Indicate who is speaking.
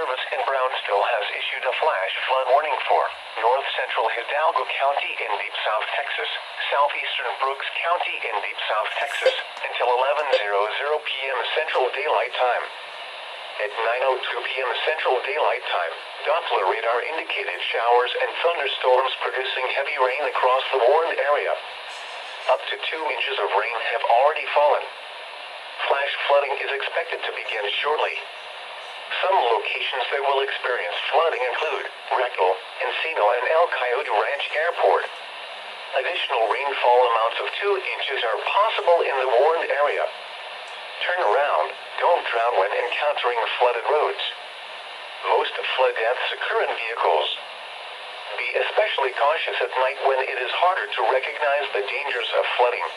Speaker 1: Service in Brownsville has issued a flash flood warning for north central Hidalgo County in deep South Texas, southeastern Brooks County in deep South Texas, until 11:00 p.m. Central Daylight Time. At 9:02 p.m. Central Daylight Time, Doppler radar indicated showers and thunderstorms producing heavy rain across the warned area. Up to 2 inches of rain have already fallen. Flash flooding is expected to begin shortly. Some locations that will experience flooding include Rachal, Encino, and El Coyote Ranch Airport. Additional rainfall amounts of 2 inches are possible in the warned area. Turn around, don't drown when encountering flooded roads. Most flood deaths occur in vehicles. Be especially cautious at night when it is harder to recognize the dangers of flooding.